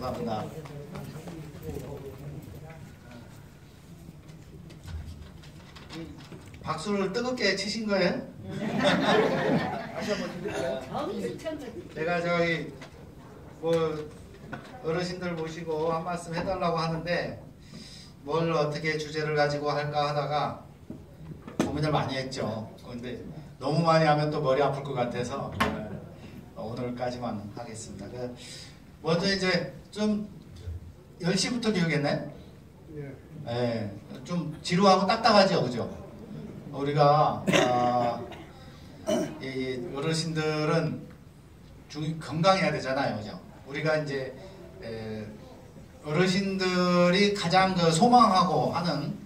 감사합니다. 박수를 뜨겁게 치신 거예요? 제가 저희 뭐 어르신들 모시고 한 말씀 해달라고 하는데 뭘 어떻게 주제를 가지고 할까 하다가 고민을 많이 했죠. 그런데 너무 많이 하면 또 머리 아플 것 같아서 오늘까지만 하겠습니다. 먼저 이제 좀 10시부터 교육했네? 네, 좀 지루하고 딱딱하죠, 그죠? 우리가 이 어르신들은 건강해야 되잖아요, 그죠? 우리가 이제 어르신들이 가장 소망하고 하는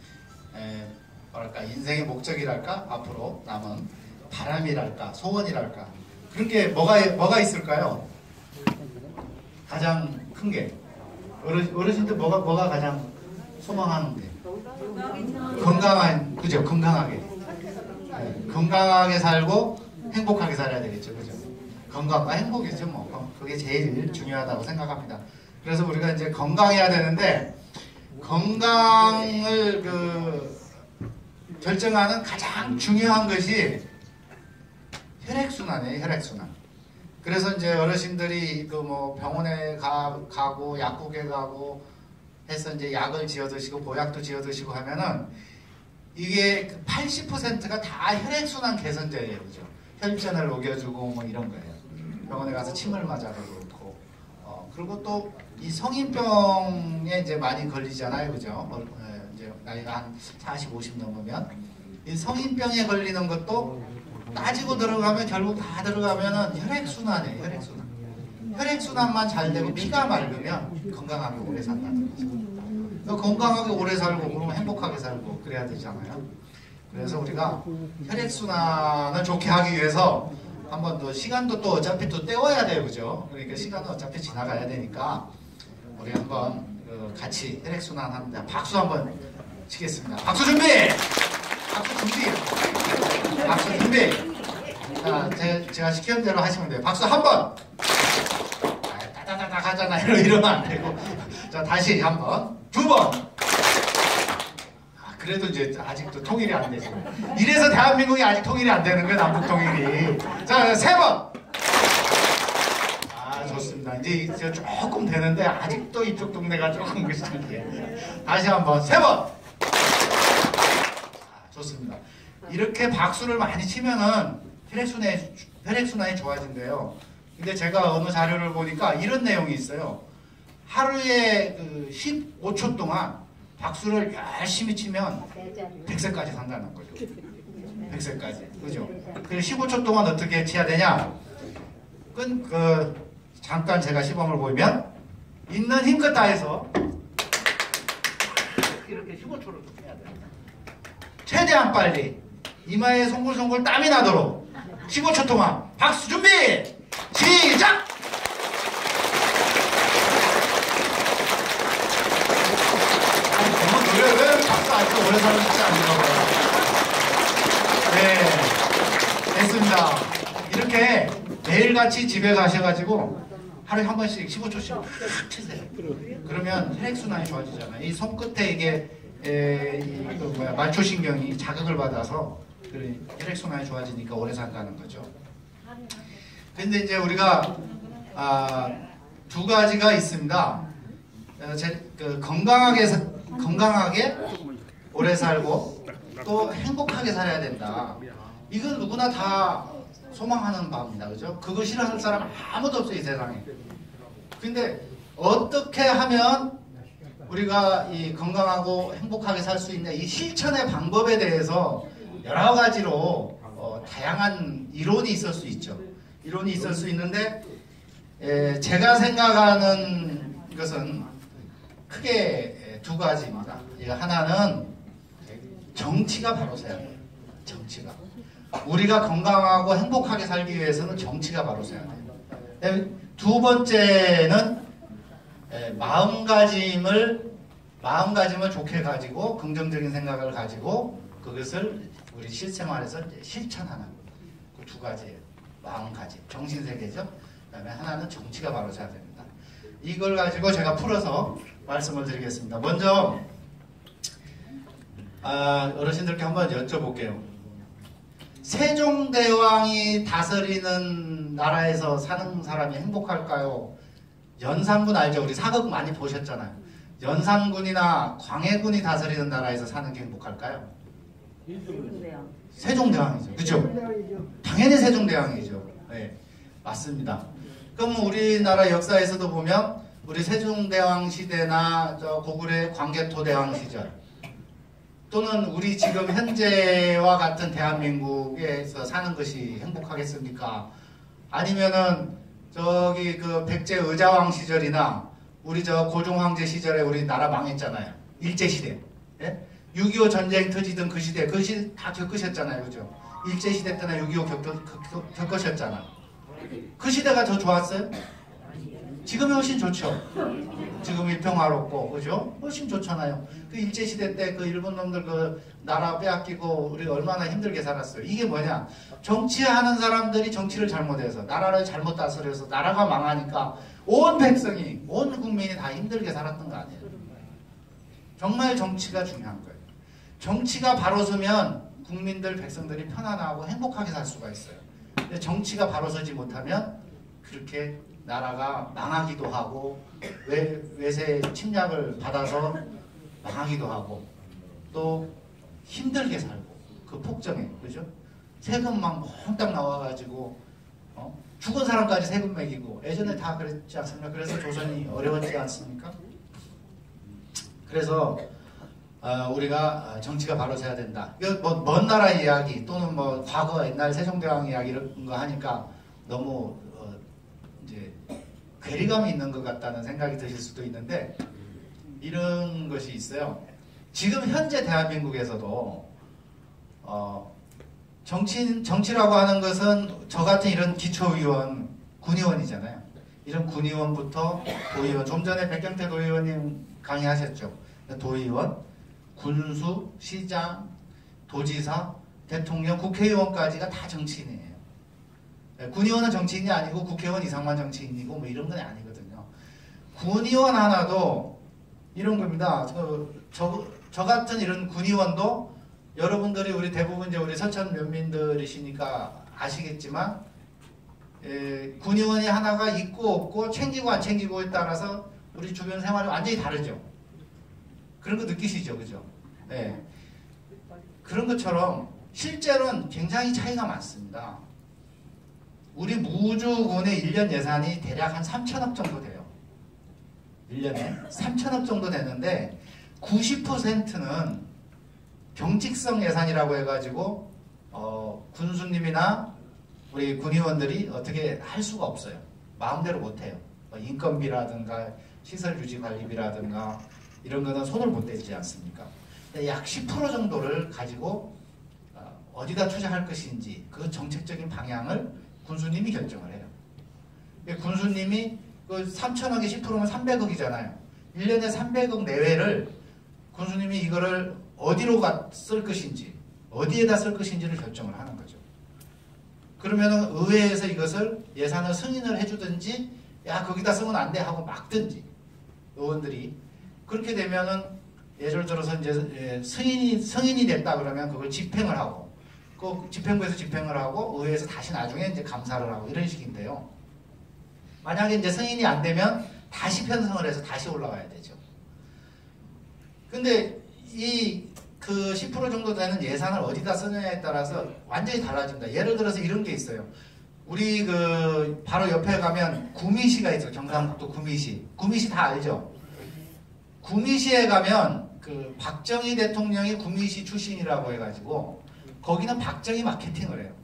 뭐랄까 인생의 목적이랄까 앞으로 남은 바람이랄까 소원이랄까 그런 게 뭐가 있을까요? 가장 큰 게 어르신들 뭐가 가장 소망하는 게 건강한 그죠? 건강하게 살고 행복하게 살아야 되겠죠, 그죠? 건강과 행복이죠, 뭐 그게 제일 중요하다고 생각합니다. 그래서 우리가 이제 건강해야 되는데 건강을 결정하는 가장 중요한 것이 혈액순환이에요, 혈액순환. 그래서 이제 어르신들이 뭐 병원에 가고 약국에 가고 해서 이제 약을 지어 드시고 보약도 지어 드시고 하면은 이게 80%가 다 혈액순환 개선제예요, 그죠? 혈전을 녹여주고 뭐 이런 거예요. 병원에 가서 침을 맞아도 그렇고, 그리고 또 이 성인병에 이제 많이 걸리잖아요, 그죠? 이제 나이가 한 40, 50 넘으면 이 성인병에 걸리는 것도 따지고 들어가면 결국 다 들어가면은 혈액순환이에요, 혈액순환. 혈액순환만 잘 되고 피가 맑으면 건강하게 오래 산다는 거죠. 건강하게 오래 살고 그러면 행복하게 살고 그래야 되잖아요. 그래서 우리가 혈액순환을 좋게 하기 위해서 한번 더 시간도 또 어차피 또 때워야 돼요, 그죠? 그러니까 시간은 어차피 지나가야 되니까 우리 한번 같이 혈액순환 하는데 박수 한번 치겠습니다. 박수 준비! 박수 준비! 박수 준비! 자, 제가 시키는 대로 하시면 돼요. 박수 한 번! 따다다닥 하잖아요. 이러면 안 되고. 자, 다시 한 번. 두 번! 그래도 이제 아직도 통일이 안 되죠. 이래서 대한민국이 아직 통일이 안 되는 거예요, 남북 통일이. 자, 세 번! 좋습니다. 이제 조금 되는데 아직도 이쪽 동네가 조금 그렇게. 다시 한번 세 번! 좋습니다. 이렇게 박수를 많이 치면은 혈액순환이 좋아진대요. 근데 제가 어느 자료를 보니까 이런 내용이 있어요. 하루에 15초 동안 박수를 열심히 치면 100세까지 산다는 거죠. 100세까지. 그죠? 그래서 15초 동안 어떻게 쳐야 되냐? 잠깐 제가 시범을 보이면 있는 힘껏 다해서 이렇게 15초를 해야 돼요. 최대한 빨리 이마에 송골송골 땀이 나도록 15초 동안 박수 준비! 시작! 왜 박수 안 치고 오래 사는 진짜 안 들어가요? 네, 됐습니다. 이렇게 매일같이 집에 가셔가지고 하루에 한 번씩 15초씩 탁 치세요. 그러면 혈액순환이 좋아지잖아요. 이 손끝에 이게 말초신경이 자극을 받아서 혈액순환이 좋아지니까 오래 산다는 거죠. 근데 이제 우리가 두 가지가 있습니다. 건강하게 오래 살고 또 행복하게 살아야 된다. 이건 누구나 다 소망하는 바입니다. 그죠? 그거 싫어하는 사람 아무도 없어요, 이 세상에. 근데 어떻게 하면 우리가 이 건강하고 행복하게 살 수 있냐, 이 실천의 방법에 대해서 여러 가지로 다양한 이론이 있을 수 있죠. 이론이 있을 수 있는데 제가 생각하는 것은 크게 두 가지입니다. 하나는 정치가 바로 서야 돼요. 정치가. 우리가 건강하고 행복하게 살기 위해서는 정치가 바로 서야 돼요. 두 번째는 마음가짐을 좋게 가지고 긍정적인 생각을 가지고 그것을 우리 실생활에서 실천하는 그 두 가지예요. 마음가짐, 정신세계죠. 그 다음에 하나는 정치가 바로 서야 됩니다. 이걸 가지고 제가 풀어서 말씀을 드리겠습니다. 먼저 어르신들께 한번 여쭤볼게요. 세종대왕이 다스리는 나라에서 사는 사람이 행복할까요? 연산군 알죠? 우리 사극 많이 보셨잖아요. 연산군이나 광해군이 다스리는 나라에서 사는 게 행복할까요? 세종대왕이죠. 그죠? 당연히 세종대왕이죠. 네, 맞습니다. 그럼 우리나라 역사에서도 보면 우리 세종대왕 시대나 저 고구려 광개토대왕 시절 또는 우리 지금 현재와 같은 대한민국에서 사는 것이 행복하겠습니까? 아니면은 저기 그 백제 의자왕 시절이나 우리 저 고종황제 시절에 우리 나라 망했잖아요. 일제시대. 예? 6.25 전쟁 터지던 그 시대 다 겪으셨잖아요. 그죠? 일제시대 때나 6.25 겪으셨잖아. 그 시대가 더 좋았어요? 지금이 훨씬 좋죠. 지금이 평화롭고, 그죠? 훨씬 좋잖아요. 그 일제시대 때 그 일본 놈들 그 나라 빼앗기고 우리 얼마나 힘들게 살았어요. 이게 뭐냐? 정치하는 사람들이 정치를 잘못해서, 나라를 잘못 다스려서 나라가 망하니까 온 백성이, 온 국민이 다 힘들게 살았던 거 아니에요. 정말 정치가 중요한 거예요. 정치가 바로 서면 국민들, 백성들이 편안하고 행복하게 살 수가 있어요. 근데 정치가 바로 서지 못하면 그렇게 나라가 망하기도 하고 외세 침략을 받아서 망하기도 하고 또 힘들게 살고 그 폭정에 그죠? 세금만 몽땅 나와가지고 죽은 사람까지 세금 매기고 예전에 다 그랬지 않습니까? 그래서 조선이 어려웠지 않습니까? 그래서 우리가 정치가 바로 서야 된다. 이거 뭐 먼 나라 이야기 또는 뭐 과거 옛날 세종대왕 이야기 이런 거 하니까 너무 이제 괴리감이 있는 것 같다는 생각이 드실 수도 있는데 이런 것이 있어요. 지금 현재 대한민국에서도 정치라고 하는 것은 저 같은 이런 기초의원, 군의원이잖아요. 이런 군의원부터 도의원, 좀 전에 백경태 도의원님 강의하셨죠. 도의원, 군수, 시장, 도지사, 대통령, 국회의원까지가 다 정치인이에요. 군의원은 정치인이 아니고 국회의원 이상만 정치인이고 뭐 이런 건 아니거든요. 군의원 하나도 이런 겁니다. 저 같은 이런 군의원도 여러분들이 우리 대부분 이제 우리 서천 면민들이시니까 아시겠지만 군의원이 하나가 있고 없고 챙기고 안 챙기고에 따라서 우리 주변 생활이 완전히 다르죠. 그런 거 느끼시죠, 그죠? 네. 그런 것처럼 실제로는 굉장히 차이가 많습니다. 우리 무주군의 1년 예산이 대략 한 3천억 정도 돼요. 1년에 3천억 정도 되는데 90%는 경직성 예산이라고 해가지고 군수님이나 우리 군의원들이 어떻게 할 수가 없어요. 마음대로 못해요. 인건비라든가 시설 유지 관리비라든가 이런 거는 손을 못 대지 않습니까? 약 10% 정도를 가지고 어디다 투자할 것인지 그 정책적인 방향을 군수님이 결정을 해요. 군수님이 그 3천억에 10%면 300억이잖아요. 1년에 300억 내외를 군수님이 이거를 어디로 쓸 것인지 어디에다 쓸 것인지를 결정을 하는 거죠. 그러면 의회에서 이것을 예산을 승인을 해주든지 야 거기다 쓰면 안 돼 하고 막든지 의원들이 그렇게 되면은 예를 들어서 이제 승인이 됐다 그러면 그걸 집행을 하고 그 집행부에서 집행을 하고 의회에서 다시 나중에 이제 감사를 하고 이런 식인데요. 만약에 이제 승인이 안 되면 다시 편성을 해서 다시 올라가야 되죠. 근데 이 그 10% 정도 되는 예산을 어디다 쓰느냐에 따라서 완전히 달라집니다. 예를 들어서 이런 게 있어요. 우리 그 바로 옆에 가면 구미시가 있죠. 경상북도 구미시. 구미시 다 알죠? 구미시에 가면 그 박정희 대통령이 구미시 출신이라고 해가지고 거기는 박정희 마케팅을 해요.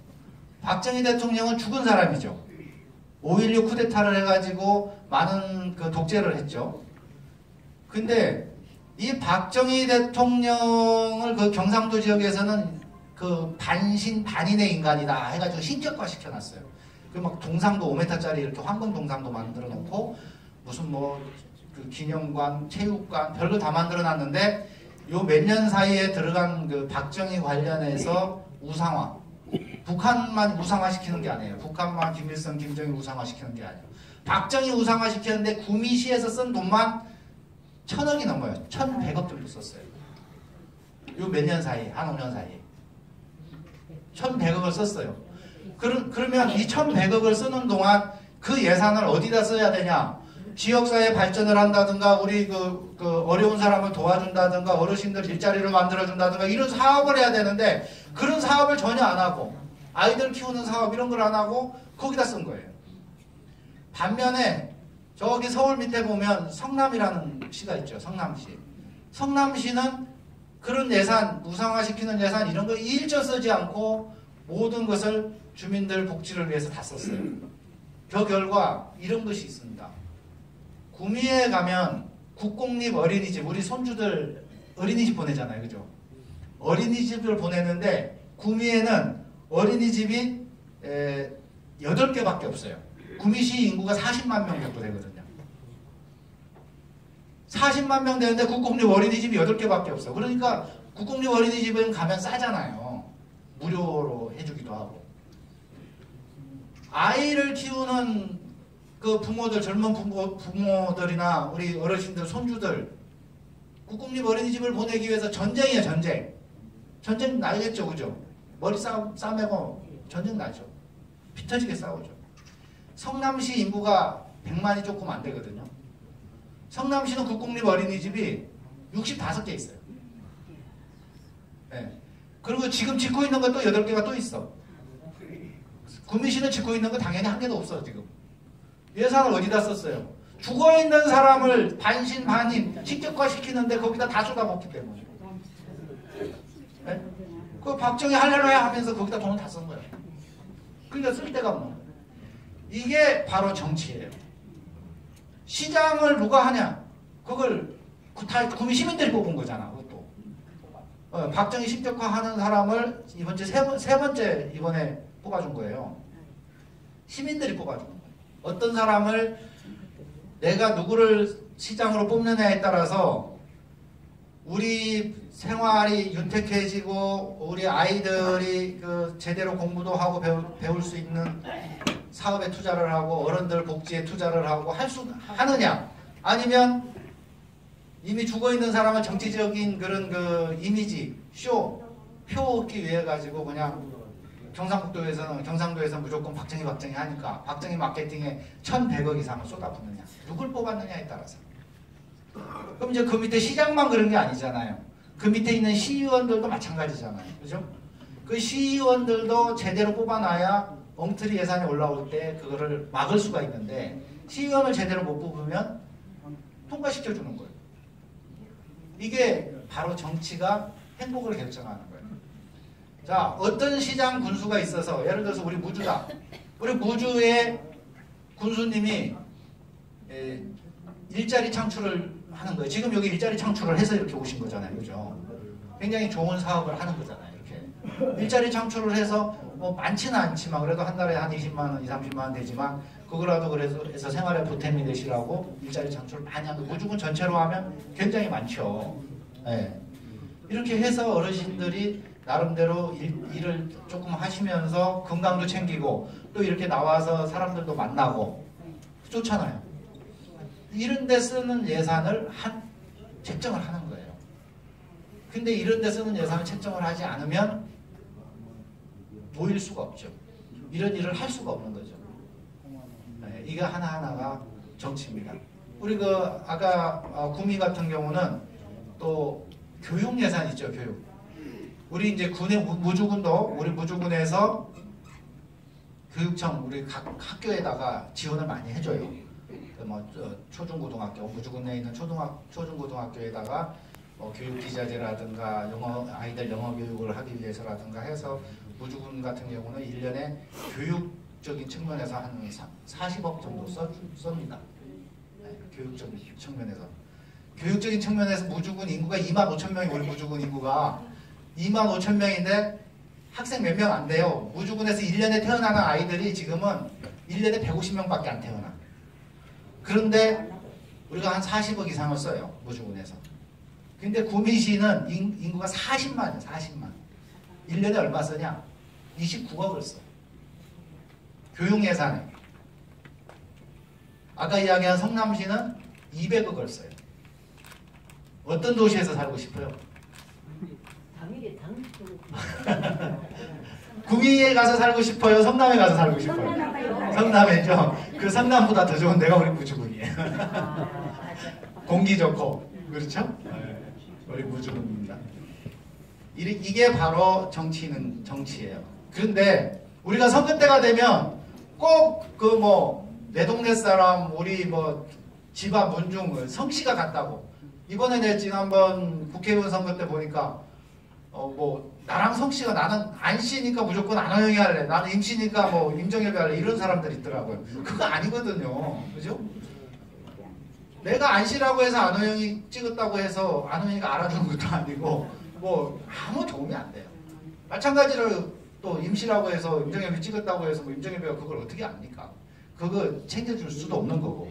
박정희 대통령은 죽은 사람이죠. 5.16 쿠데타를 해가지고 많은 그 독재를 했죠. 근데 이 박정희 대통령을 그 경상도 지역에서는 그 반인의 인간이다 해가지고 신격화 시켜놨어요. 그 막 동상도 5m짜리 이렇게 황금 동상도 만들어 놓고 무슨 뭐 그 기념관, 체육관 별거 다 만들어 놨는데 요 몇 년 사이에 들어간 그 박정희 관련해서 우상화 북한만 우상화 시키는 게 아니에요. 북한만 김일성, 김정일 우상화 시키는 게 아니에요. 박정희 우상화시켰는데 구미시에서 쓴 돈만 1,000억이 넘어요. 1,100억 정도 썼어요. 요 몇 년 사이, 한 5년 사이에. 1,100억을 썼어요. 그러면 이 1,100억을 쓰는 동안 그 예산을 어디다 써야 되냐? 지역사회 발전을 한다든가, 우리 그 어려운 사람을 도와준다든가, 어르신들 일자리를 만들어준다든가, 이런 사업을 해야 되는데, 그런 사업을 전혀 안 하고, 아이들 키우는 사업 이런 걸 안 하고, 거기다 쓴 거예요. 반면에, 저기 서울 밑에 보면 성남이라는 시가 있죠. 성남시. 성남시는 그런 예산, 우상화시키는 예산 이런 거 일절 쓰지 않고 모든 것을 주민들 복지를 위해서 다 썼어요. 그 결과 이런 것이 있습니다. 구미에 가면 국공립 어린이집, 우리 손주들 어린이집 보내잖아요. 그죠? 어린이집을 보내는데 구미에는 어린이집이 8개밖에 없어요. 구미시 인구가 40만 명 정도 되거든요. 40만 명 되는데 국공립 어린이집이 8개밖에 없어. 그러니까 국공립 어린이집은 가면 싸잖아요. 무료로 해주기도 하고. 아이를 키우는 그 부모들, 젊은 부모들이나 우리 어르신들, 손주들, 국공립 어린이집을 보내기 위해서 전쟁이에요, 전쟁. 전쟁 나겠죠, 그죠? 머리 싸매고 전쟁 나죠. 피 터지게 싸우죠. 성남시 인구가 100만이 조금 안 되거든요. 성남시는 국공립 어린이집이 65개 있어요. 네. 그리고 지금 짓고 있는 것도 8개가 또 있어. 구미시는 짓고 있는 거 당연히 한 개도 없어, 지금. 예산을 어디다 썼어요? 죽어있는 사람을 반신반인 식격화시키는데 거기다 다 쏟아붓기 때문에. 네? 그 박정희 할렐루야 하면서 거기다 돈을 다 쓴 거예요. 그러니까 쓸 데가 없는 거예요. 이게 바로 정치예요. 시장을 누가 하냐? 그걸 다 구미 시민들이 뽑은 거잖아. 그것도. 박정희 식격화하는 사람을 이번 주 세 번째 이번에 뽑아준 거예요. 시민들이 뽑아준 거예요. 어떤 사람을 내가 누구를 시장으로 뽑느냐에 따라서 우리 생활이 윤택해지고 우리 아이들이 그 제대로 공부도 하고 배울 수 있는 사업에 투자를 하고 어른들 복지에 투자를 하고 하느냐, 아니면 이미 죽어있는 사람은 정치적인 그런 그 이미지, 표 얻기 위해 가지고 그냥 경상도에서는 무조건 박정희 하니까 박정희 마케팅에 1,100억 이상을 쏟아붓느냐, 누굴 뽑았느냐에 따라서. 그럼 이제 그 밑에 시장만 그런 게 아니잖아요. 그 밑에 있는 시의원들도 마찬가지잖아요. 그죠? 그 시의원들도 제대로 뽑아놔야 엉터리 예산이 올라올 때 그거를 막을 수가 있는데, 시의원을 제대로 못 뽑으면 통과시켜주는 거예요. 이게 바로 정치가 행복을 결정하는 거예요. 자, 어떤 시장 군수가 있어서, 예를 들어서 우리 무주다. 우리 무주의 군수님이 일자리 창출을 하는 거예요. 지금 여기 일자리 창출을 해서 이렇게 오신 거잖아요. 그죠? 굉장히 좋은 사업을 하는 거잖아요. 이렇게. 일자리 창출을 해서 뭐 많지는 않지만 그래도 한 달에 한 20만 원, 30만 원 되지만 그거라도 그래서 생활에 보탬이 되시라고 일자리 창출을 많이 하고, 무조건 전체로 하면 굉장히 많죠. 네. 이렇게 해서 어르신들이 나름대로 일을 조금 하시면서 건강도 챙기고 또 이렇게 나와서 사람들도 만나고 좋잖아요. 이런 데 쓰는 예산을 책정을 하는 거예요. 근데 이런 데 쓰는 예산을 책정을 하지 않으면 모일 수가 없죠. 이런 일을 할 수가 없는 거죠. 네, 이게 하나하나가 정치입니다. 우리 그 아까 구미 같은 경우는 또 교육 예산 있죠. 교육. 우리 이제 군의 무주군도 우리 무주군에서 교육청 우리 각 학교에다가 지원을 많이 해줘요. 뭐 초중고등학교, 무주군에 있는 초중고등학교에다가 교육 기자재라든가 아이들 영어 교육을 하기 위해서라든가 해서 무주군 같은 경우는 1년에 교육적인 측면에서 한 40억 정도 썹니다. 네, 교육적인 측면에서. 교육적인 측면에서 무주군 인구가 25,000명이, 우리 무주군 인구가 25,000명인데 학생 몇 명 안 돼요. 무주군에서 1년에 태어나는 아이들이 지금은 1년에 150명밖에 안 태어나. 그런데 우리가 한 40억 이상을 써요. 무주군에서. 근데 구미시는 인구가 40만이에요. 40만. 1년에 얼마 쓰냐? 29억을 써. 교육 예산에. 아까 이야기한 성남시는 200억을 써요. 어떤 도시에서 살고 싶어요? 구미에 가서 살고 싶어요? 성남에 가서 살고 싶어요? 성남이죠. 그 성남보다 더 좋은 데가 우리 무주군이에요. 공기 좋고 그렇죠? 네. 우리 무주군입니다. 이게 바로 정치는 정치예요. 그런데 우리가 선거 때가 되면 꼭 그 뭐 내 동네 사람 우리 뭐 집안 문중 성씨가 같다고. 이번에 지난번 국회의원 선거 때 보니까 뭐 나랑 성씨가 나는 안씨니까 무조건 안호영이 할래. 나는 임씨니까 뭐 임정엽이 할래. 이런 사람들 있더라고요. 그거 아니거든요. 그죠? 내가 안씨라고 해서 안호영이 찍었다고 해서 안호영이가 알아주는 것도 아니고 뭐 아무 도움이 안 돼요. 마찬가지로 또 임씨라고 해서 임정엽이 찍었다고 해서 뭐 임정엽이가 그걸 어떻게 압니까? 그거 챙겨줄 수도 없는 거고.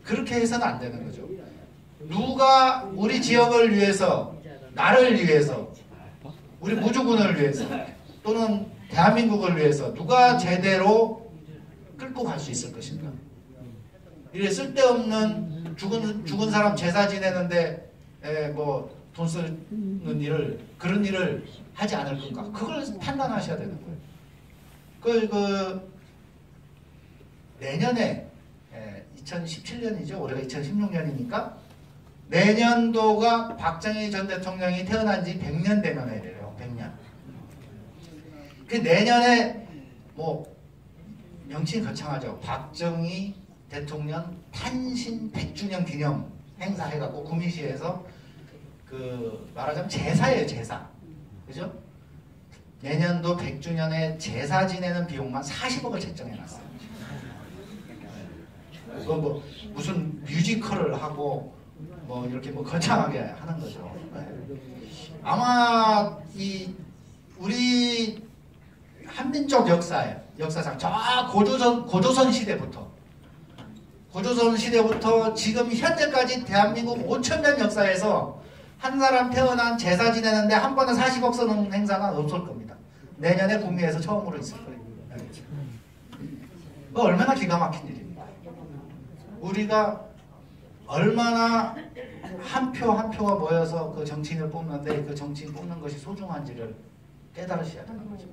그렇게 해서는 안 되는 거죠. 누가 우리 지역을 위해서, 나를 위해서, 우리 무주군을 위해서 또는 대한민국을 위해서 누가 제대로 끌고 갈 수 있을 것인가. 이래 쓸데없는 죽은 사람 제사 지내는데 뭐 돈 쓰는 일을, 그런 일을 하지 않을 건가. 그걸 판단하셔야 되는 거예요. 내년에 2017년이죠. 올해가 2016년이니까 내년도가 박정희 전 대통령이 태어난 지 100년 되는 해래요. 100년. 그 내년에 뭐 명칭이 거창하죠. 박정희 대통령 탄신 100주년 기념 행사 해갖고 구미시에서 그 말하자면 제사예요. 제사. 그죠? 내년도 100주년에 제사 지내는 비용만 40억을 책정해놨어요. 그거 뭐 무슨 뮤지컬을 하고 뭐 이렇게 뭐 거창하게 하는 거죠. 아마 우리 한민족 역사상 저 고조선 시대부터 지금 현재까지 대한민국 5천년 역사에서 한 사람 태어난 제사 지내는데 한 번은 40억 쓰는 행사는 없을 겁니다. 내년에 구미에서 처음으로 있을 거예요. 얼마나 기가 막힌 일입니다. 우리가 얼마나 한 표 한 표가 모여서 그 정치인을 뽑는데 그 정치인 뽑는 것이 소중한지를 깨달으셔야 되는 거죠.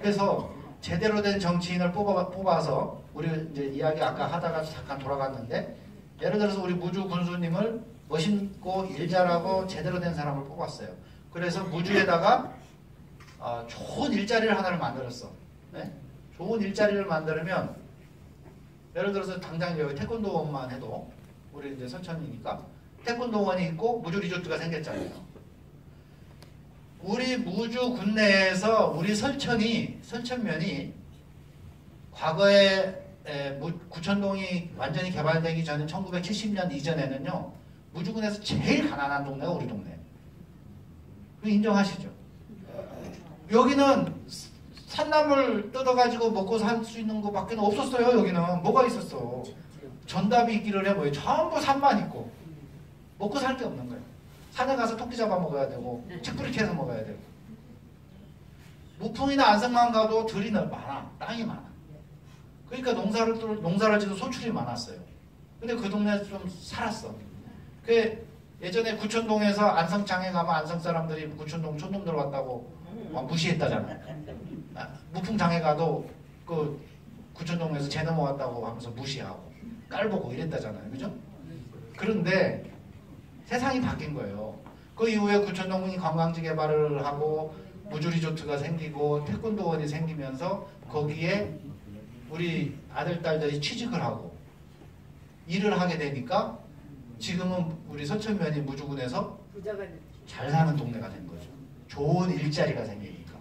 그래서 제대로 된 정치인을 뽑아서 우리 이제 이야기 아까 하다가 잠깐 돌아갔는데 예를 들어서 우리 무주 군수님을 멋있고 일 잘하고 제대로 된 사람을 뽑았어요. 그래서 무주에다가 좋은 일자리를 하나를 만들었어. 네? 좋은 일자리를 만들면 예를 들어서 당장 여기 태권도원만 해도 우리 이제 선천이니까 태권도원이 있고 무주 리조트가 생겼잖아요. 우리 무주 군내에서 우리 설천면이 과거에 구천동이 완전히 개발되기 전에 1970년 이전에는요. 무주군에서 제일 가난한 동네가 우리 동네. 그거 인정하시죠? 여기는 산나물 뜯어가지고 먹고 살 수 있는 것밖에 없었어요. 여기는 뭐가 있었어? 전답이 있기를 해 뭐예요? 전부 산만 있고 먹고 살 게 없는 거예요. 산에 가서 토끼 잡아 먹어야 되고 칡뿌리 캐서 먹어야 되고 무풍이나 안성만 가도 들이 많아. 땅이 많아. 그러니까 농사를 지도 소출이 많았어요. 근데 그 동네 좀 살았어. 그 예전에 구천동에서 안성장에 가면 안성 사람들이 구천동 촌놈들 왔다고 무시했다잖아요. 무풍장에 가도 그 구천동에서 재 넘어왔다고 하면서 무시하고 깔보고 이랬다잖아요. 그죠? 그런데 세상이 바뀐 거예요. 그 이후에 구천동이 관광지 개발을 하고 무주리조트가 생기고 태권도원이 생기면서 거기에 우리 아들, 딸들이 취직을 하고 일을 하게 되니까 지금은 우리 서천면이 무주군에서 잘 사는 동네가 된 거죠. 좋은 일자리가 생기니까.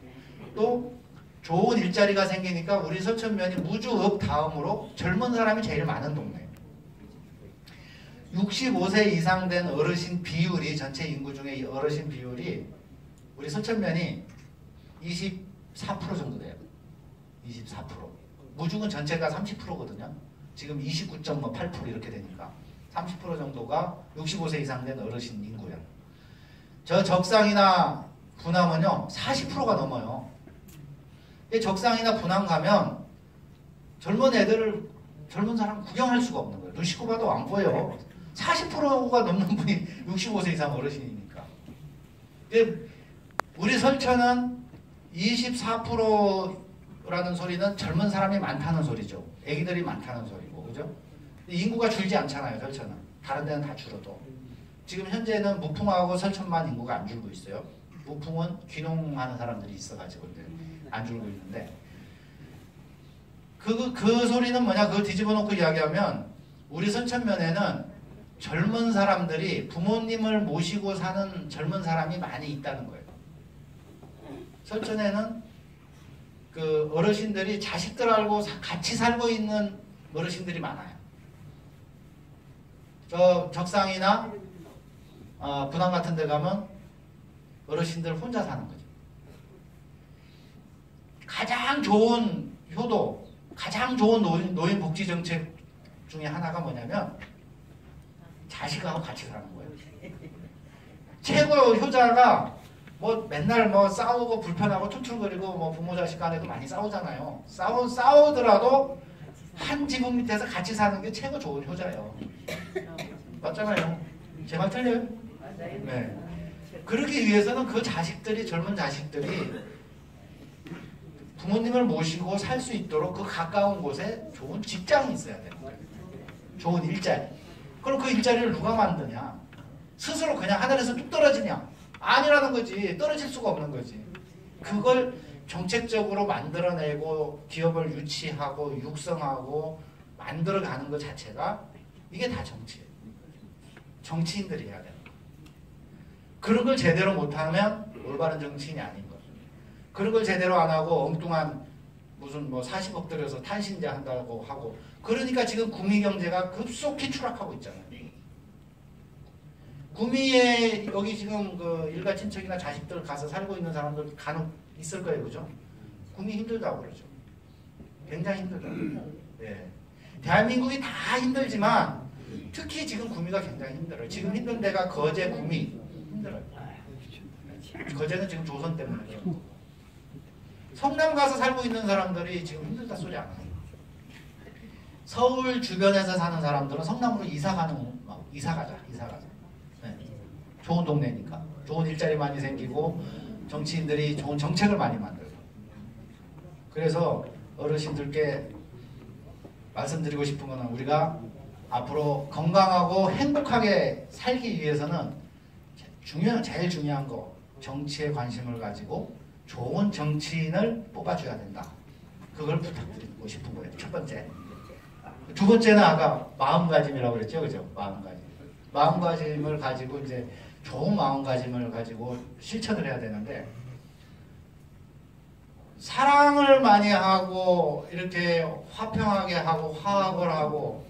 또 좋은 일자리가 생기니까 우리 서천면이 무주읍 다음으로 젊은 사람이 제일 많은 동네. 65세 이상 된 어르신 비율이 전체 인구 중에 이 어르신 비율이 우리 서천면이 24% 정도 돼요. 24%. 무주군 전체가 30%거든요. 지금 29.8% 이렇게 되니까 30% 정도가 65세 이상 된 어르신 인구예요. 저 적상이나 분암은요 40%가 넘어요. 적상이나 분암 가면 젊은 애들을 젊은 사람 구경할 수가 없는 거예요. 눈 씻고 봐도 안 보여. 40%가 넘는 분이 65세 이상 어르신이니까. 근데 우리 설천은 24%라는 소리는 젊은 사람이 많다는 소리죠. 애기들이 많다는 소리고, 그죠? 인구가 줄지 않잖아요, 설천은. 다른 데는 다 줄어도. 지금 현재는 무풍하고 설천만 인구가 안 줄고 있어요. 무풍은 귀농하는 사람들이 있어가지고 이제 안 줄고 있는데, 그 소리는 뭐냐? 그거 뒤집어 놓고 이야기하면 우리 설천면에는 젊은 사람들이 부모님을 모시고 사는 젊은 사람이 많이 있다는 거예요. 설천에는 그 어르신들이 자식들하고 같이 살고 있는 어르신들이 많아요. 저 적상이나 분당 같은 데 가면 어르신들 혼자 사는 거죠. 가장 좋은 효도, 가장 좋은 노인복지 정책 중에 하나가 뭐냐면 자식하고 같이 사는 거예요. 최고 효자가 뭐 맨날 뭐 싸우고 불편하고 툴툴거리고 뭐 부모 자식 간에도 많이 싸우잖아요. 싸우더라도 한 지붕 밑에서 같이 사는 게 최고 좋은 효자예요. 맞잖아요. 제 말 틀려요? 네. 그러기 위해서는 그 자식들이, 젊은 자식들이 부모님을 모시고 살 수 있도록 그 가까운 곳에 좋은 직장이 있어야 되는 거예요. 좋은 일자리. 그럼 그 일자리를 누가 만드냐? 스스로 그냥 하늘에서 뚝 떨어지냐? 아니라는 거지. 떨어질 수가 없는 거지. 그걸 정책적으로 만들어내고 기업을 유치하고 육성하고 만들어가는 것 자체가 이게 다 정치예요. 정치인들이 해야 되는 거예요. 그런 걸 제대로 못하면 올바른 정치인이 아닌 거예요. 그런 걸 제대로 안 하고 엉뚱한 무슨 뭐 40억 들여서 탄신제 한다고 하고, 그러니까 지금 구미 경제가 급속히 추락하고 있잖아요. 구미에 여기 지금 그 일가 친척이나 자식들 가서 살고 있는 사람들 간혹 있을 거예요, 그죠? 구미 힘들다고 그러죠. 굉장히 힘들다고. 네. 대한민국이 다 힘들지만 특히 지금 구미가 굉장히 힘들어요. 지금 힘든 데가 거제, 구미 힘들어요. 거제는 지금 조선 때문에 그렇고. 성남 가서 살고 있는 사람들이 지금 힘들다 소리 안 해요. 서울 주변에서 사는 사람들은 성남으로 이사 가자. 네. 좋은 동네니까. 좋은 일자리 많이 생기고 정치인들이 좋은 정책을 많이 만들고. 그래서 어르신들께 말씀드리고 싶은 거는 우리가 앞으로 건강하고 행복하게 살기 위해서는 제일 중요한 거, 정치에 관심을 가지고 좋은 정치인을 뽑아줘야 된다. 그걸 부탁드리고 싶은 거예요. 첫 번째. 두 번째는 아까 마음가짐이라고 그랬죠, 그죠? 마음가짐. 마음가짐을 가지고 이제 좋은 마음가짐을 가지고 실천을 해야 되는데, 사랑을 많이 하고 이렇게 화평하게 하고 화합을 하고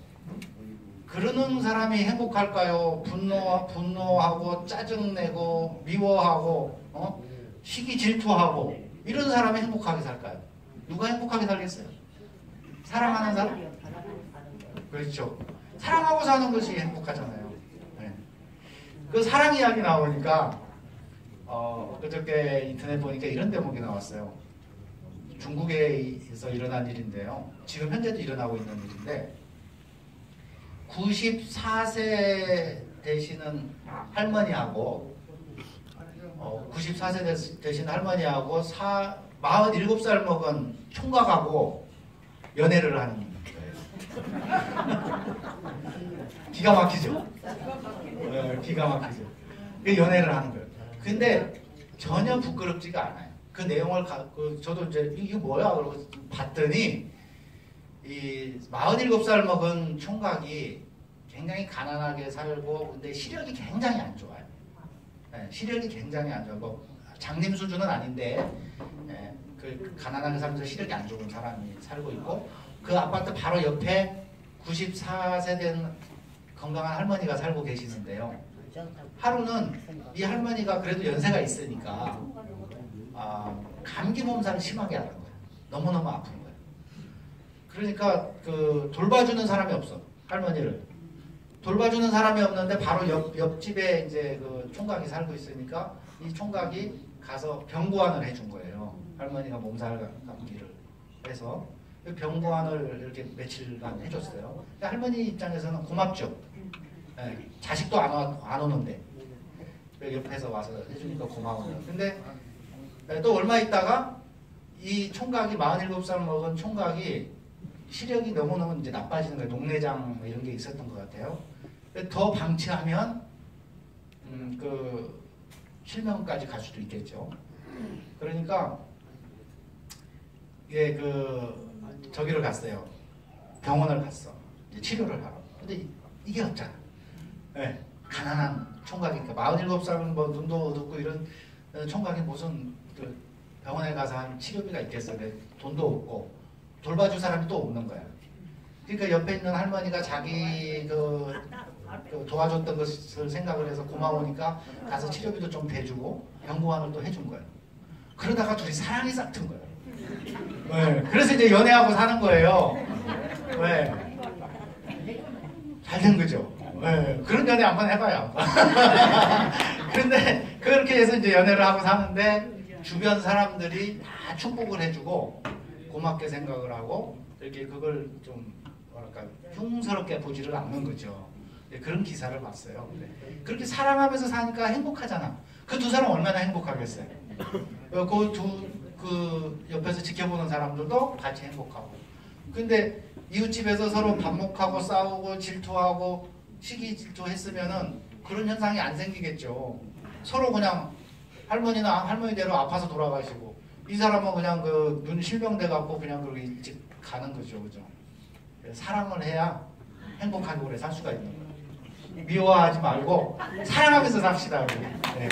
그러는 사람이 행복할까요? 분노하고 짜증내고 미워하고 시기 질투하고 이런 사람이 행복하게 살까요? 누가 행복하게 살겠어요? 사랑하는 사람? 그렇죠. 사랑하고 사는 것이 행복하잖아요. 네. 그 사랑 이야기 나오니까 그저께 인터넷 보니까 이런 대목이 나왔어요. 중국에서 일어난 일인데요. 지금 현재도 일어나고 있는 일인데 94세 되시는 할머니하고 94세 되신 할머니하고 47살 먹은 총각하고 연애를 하는 거예요. 기가 막히죠? 기가 막히죠. 그 연애를 하는 거예요. 근데 전혀 부끄럽지가 않아요. 그 내용을 저도 이제 이게 뭐야? 그러고 봤더니 이 47살 먹은 총각이 굉장히 가난하게 살고 근데 시력이 굉장히 안 좋아요. 네, 시력이 굉장히 안 좋아요. 뭐 장님 수준은 아닌데 그 가난하게 살면서 시력이 안 좋은 사람이 살고 있고 그 아파트 바로 옆에 94세 된 건강한 할머니가 살고 계시는데요. 하루는 이 할머니가 그래도 연세가 있으니까 감기 몸살을 심하게 하는 거예요. 너무너무 아픈 거예요. 그러니까 그 돌봐주는 사람이 없어. 할머니를. 돌봐주는 사람이 없는데 바로 옆집에 이제 그 총각이 살고 있으니까 이 총각이 가서 병고안을 해준 거예요. 할머니가 몸살 감기를 해서. 병고안을 이렇게 며칠간 해줬어요. 할머니 입장에서는 고맙죠. 예, 자식도 안 오는데 옆에서 와서 해주니까 고마워요. 근데 또 얼마 있다가 이 총각이 47살 먹은 총각이 시력이 너무너무 이제 나빠지는 거예요. 녹내장 이런 게 있었던 것 같아요. 더 방치하면 그 실명까지 갈 수도 있겠죠. 그러니까 이게 저기를 갔어요. 병원을 갔어. 치료를 하러. 근데 이게 없잖아. 네, 가난한 총각이니까 47살은 뭐 눈도 어둡고 이런 총각이 무슨 그 병원에 가서 한 치료비가 있겠어. 돈도 없고 돌봐줄 사람이 또 없는 거야. 그러니까 옆에 있는 할머니가 자기 그 도와줬던 것을 생각을 해서 고마우니까 가서 치료비도 좀 대주고 병고안을 또 해준 거예요. 그러다가 둘이 사랑이 싹튼 거예요. 네, 그래서 이제 연애하고 사는 거예요. 네. 잘된 거죠. 네, 그런 연애 한번 해봐요. 그런데 그렇게 해서 이제 연애를 하고 사는데 주변 사람들이 다 축복을 해주고 고맙게 생각을 하고 이렇게 그걸 좀 뭐랄까 흉스럽게 보지를 않는 거죠. 네, 그런 기사를 봤어요. 네. 그렇게 사랑하면서 사니까 행복하잖아. 그 두 사람 얼마나 행복하겠어요. 그 옆에서 지켜보는 사람들도 같이 행복하고. 근데 이웃집에서 서로 반목하고 싸우고 질투하고 시기 질투했으면은 그런 현상이 안 생기겠죠. 서로 그냥 할머니는 할머니대로 아파서 돌아가시고 이 사람은 그냥 그 눈 실명돼 갖고 그냥 그렇게 일찍 가는 거죠, 그죠? 사랑을 해야 행복하게 오래 살 수가 있는 거예요. 미워하지 말고 사랑하면서 삽시다. 네.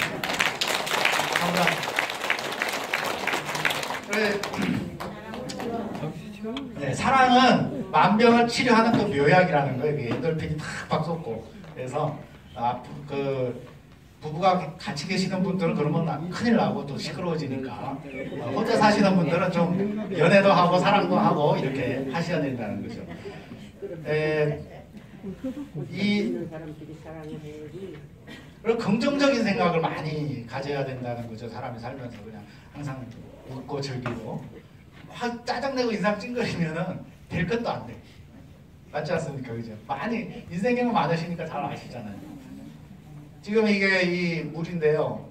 그래. 네, 사랑은 만병을 치료하는 그 묘약이라는 거예요. 엔돌핀이 팍팍 솟고. 그래서 부부가 같이 계시는 분들은 그러면 큰일 나고 또 시끄러워지니까 혼자 사시는 분들은 좀 연애도 하고 사랑도 하고 이렇게 하셔야 된다는 거죠. 그리고 긍정적인 생각을 많이 가져야 된다는 거죠. 사람이 살면서 그냥 항상 웃고 즐기고 막 짜증내고 인상 찡그리면은 될 것도 안 돼. 맞지 않습니까? 그죠? 많이 인생 경험 많으시니까 잘 아시잖아요. 지금 이게 이 물인데요.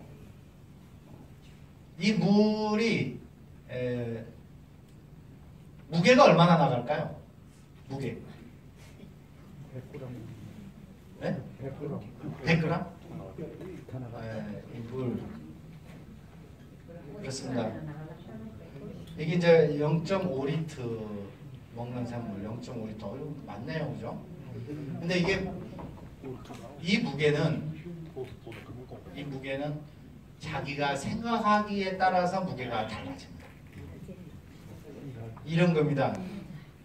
이 물이 무게가 얼마나 나갈까요? 무게. 100g. 네? 100g. 100g? 이 물. 그렇습니다. 이게 이제 0.5리터 먹는 샘물 0.5리터. 맞네요, 그죠? 근데 이게 이 무게는 자기가 생각하기에 따라서 무게가 달라집니다. 이런 겁니다.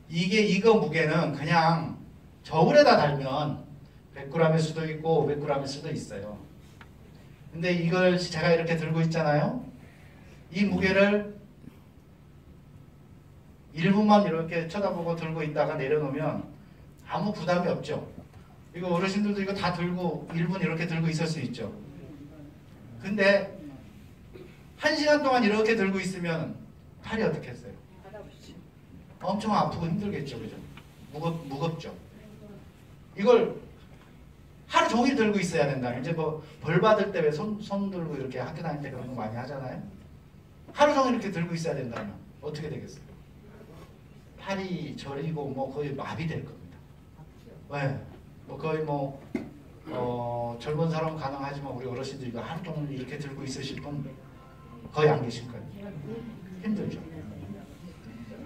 이거 무게는 그냥 저울에다 달면 100g일 수도 있고 500g일 수도 있어요. 근데 이걸 제가 이렇게 들고 있잖아요. 이 무게를 1분만 이렇게 쳐다보고 들고 있다가 내려놓으면 아무 부담이 없죠. 이거 어르신들도 이거 다 들고 1분 이렇게 들고 있을 수 있죠. 근데 1시간 동안 이렇게 들고 있으면 팔이 어떻게 했어요? 엄청 아프고 힘들겠죠. 그죠? 무겁죠. 이걸 하루 종일 들고 있어야 된다. 이제 뭐 벌 받을 때 왜 손 들고 이렇게 학교 다닐 때 그런 거 많이 하잖아요. 하루 종일 이렇게 들고 있어야 된다면 어떻게 되겠어요? 팔이 저리고 뭐 거의 마비될 겁니다. 왜? 뭐 거의 젊은 사람은 가능하지만 우리 어르신들 이거 하루 종일 이렇게 들고 있으실 분 거의 안 계실 거예요. 힘들죠.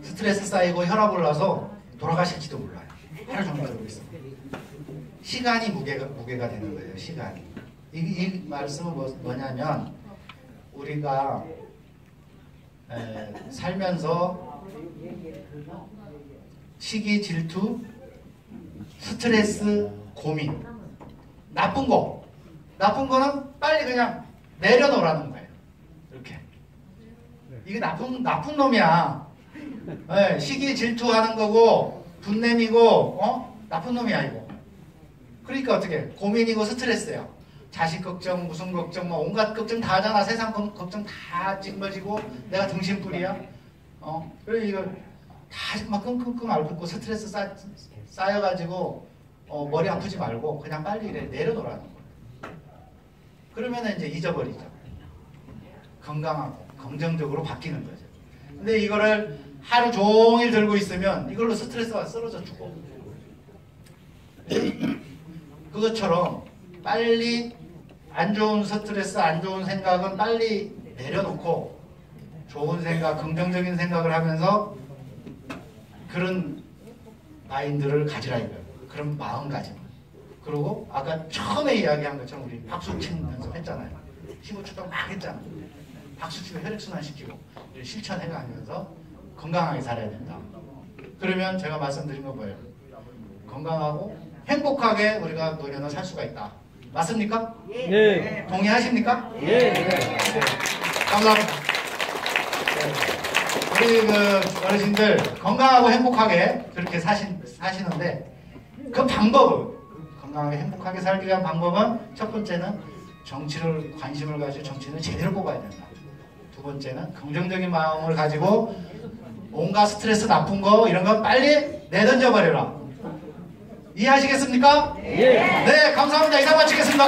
스트레스 쌓이고 혈압 올라서 돌아가실지도 몰라요. 하루 종일 들고 있어요. 시간이 무게가 되는 거예요. 시간이. 이 말씀은 뭐냐면 우리가 살면서 시기, 질투, 스트레스, 고민 나쁜 거는 빨리 그냥 내려놓으라는 거예요. 이렇게 이게 나쁜 놈이야. 네, 시기 질투하는 거고 분냄이고 나쁜 놈이야 이거. 그러니까 어떻게 고민이고 스트레스예요. 자식 걱정 무슨 걱정 뭐 온갖 걱정 다 하잖아. 세상 걱정 다 짊어지고 내가 등신불이야. 그래 이거 다 막 끙끙끙 앓고 스트레스 쌓여가지고 머리 아프지 말고 그냥 빨리 내려놓으라는 거예요. 그러면 이제 잊어버리죠. 건강하고 긍정적으로 바뀌는 거죠. 근데 이거를 하루 종일 들고 있으면 이걸로 스트레스가 쓰러져 죽어. 그것처럼 빨리 안 좋은 스트레스, 안 좋은 생각은 빨리 내려놓고 좋은 생각, 긍정적인 생각을 하면서 그런 마인드를 가지라 이거예요. 그런 마음가짐. 그리고 아까 처음에 이야기한 것처럼 우리 박수 치는 연습했잖아요. 15초 동안 막 했잖아요. 박수 치고 혈액순환 시키고 실천해가면서 건강하게 살아야 된다. 그러면 제가 말씀드린 거 뭐예요? 건강하고 행복하게 우리가 노년을 살 수가 있다. 맞습니까? 네. 동의하십니까? 네. 네. 감사합니다. 네. 우리 그 어르신들 건강하고 행복하게 그렇게 사시는데 그 방법은 건강하게 행복하게 살기 위한 방법은 첫 번째는 정치를 관심을 가지고 정치는 제대로 뽑아야 된다. 두 번째는 긍정적인 마음을 가지고 온갖 스트레스 나쁜 거 이런 건 빨리 내던져 버려라. 이해하시겠습니까? 예. 네, 감사합니다. 이상 마치겠습니다.